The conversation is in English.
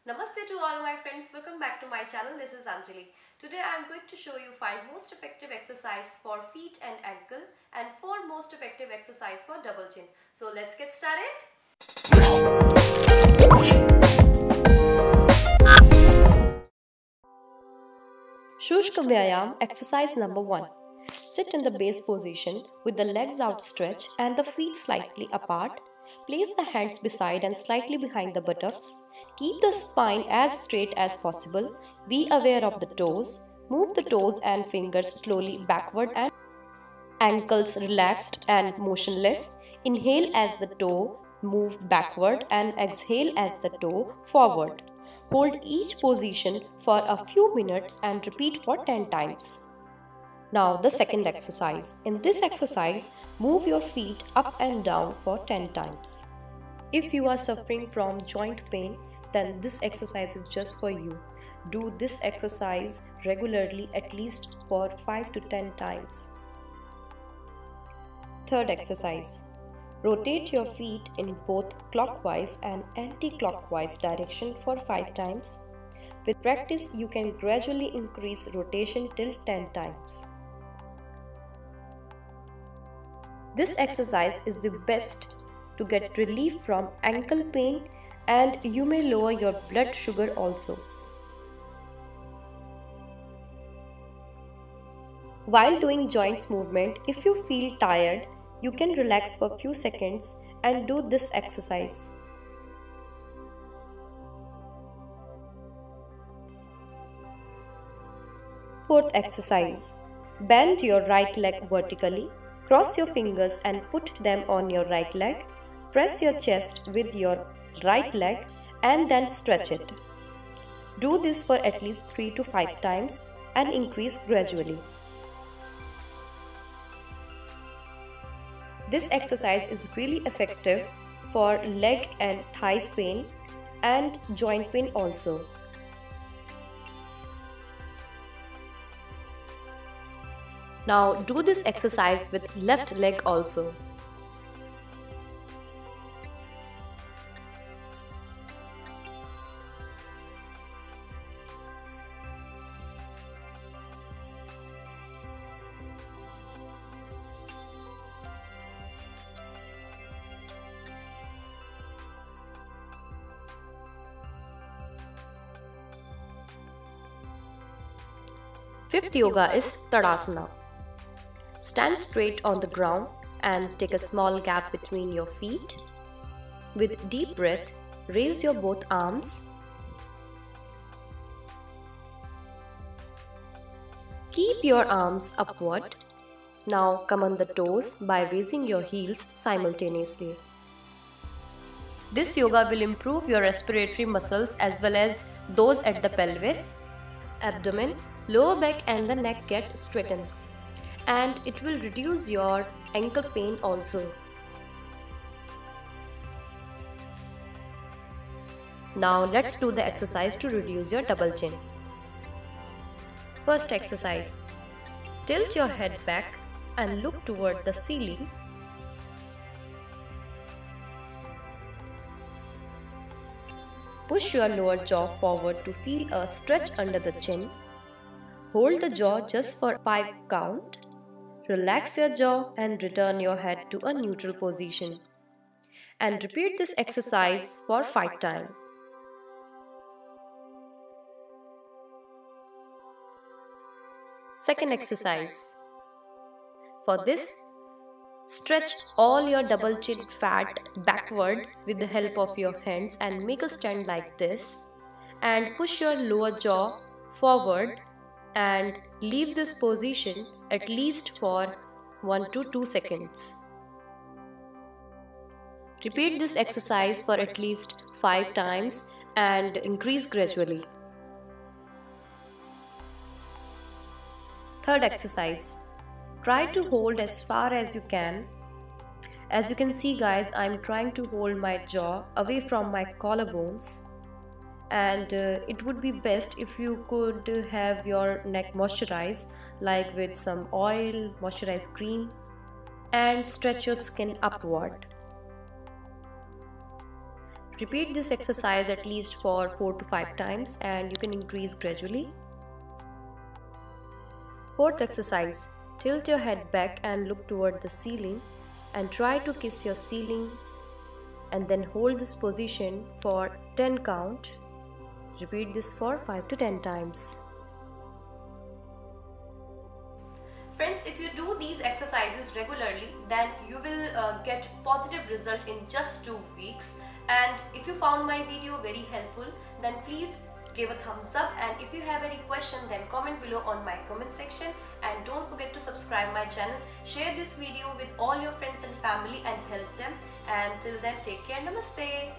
Namaste to all my friends, welcome back to my channel. This is Anjali. Today I am going to show you 5 most effective exercise for feet and ankle and 4 most effective exercise for double chin. So let's get started. Shushka Vyayam exercise number 1. Sit in the base position with the legs outstretched and the feet slightly apart. Place the hands beside and slightly behind the buttocks. Keep the spine as straight as possible. Be aware of the toes. Move the toes and fingers slowly backward and ankles relaxed and motionless. Inhale as the toe move backward and exhale as the toe forward. Hold each position for a few minutes and repeat for 10 times. Now the second exercise. In this exercise, move your feet up and down for 10 times. If you are suffering from joint pain, then this exercise is just for you. Do this exercise regularly, at least for 5 to 10 times. Third exercise. Rotate your feet in both clockwise and anti-clockwise direction for 5 times. With practice, you can gradually increase rotation till 10 times. This exercise is the best to get relief from ankle pain, and you may lower your blood sugar also. While doing joints movement, if you feel tired, you can relax for a few seconds and do this exercise. Fourth exercise. Bend your right leg vertically. Cross your fingers and put them on your right leg. Press your chest with your right leg and then stretch it. Do this for at least 3 to 5 times and increase gradually. This exercise is really effective for leg and thighs pain and joint pain also. Now do this exercise with left leg also. Fifth yoga is TADASANA. Stand straight on the ground and take a small gap between your feet. With deep breath, raise your both arms. Keep your arms upward. Now come on the toes by raising your heels simultaneously. This yoga will improve your respiratory muscles as well as those at the pelvis, abdomen, lower back and the neck get straightened. And it will reduce your ankle pain also. Now let's do the exercise to reduce your double chin. First exercise. Tilt your head back and look toward the ceiling. Push your lower jaw forward to feel a stretch under the chin. Hold the jaw just for 5 count. Relax your jaw and return your head to a neutral position. And repeat this exercise for 5 times. Second exercise. For this, stretch all your double chin fat backward with the help of your hands and make a stand like this. And push your lower jaw forward and leave this position at least for 1 to 2 seconds. Repeat this exercise for at least 5 times and increase gradually. Third exercise. Try to hold as far as you can. As you can see guys, I'm trying to hold my jaw away from my collarbones. And it would be best if you could have your neck moisturized, like with some oil, moisturized cream, and stretch your skin upward. Repeat this exercise at least for 4 to 5 times, and you can increase gradually. Fourth exercise, tilt your head back and look toward the ceiling and try to kiss your ceiling, and then hold this position for 10 count. Repeat this for 5 to 10 times. Friends, if you do these exercises regularly, then you will get positive result in just 2 weeks. And if you found my video very helpful, then please give a thumbs up, and if you have any question, then comment below on my comment section, and don't forget to subscribe my channel. Share this video with all your friends and family and help them. And till then, take care. Namaste.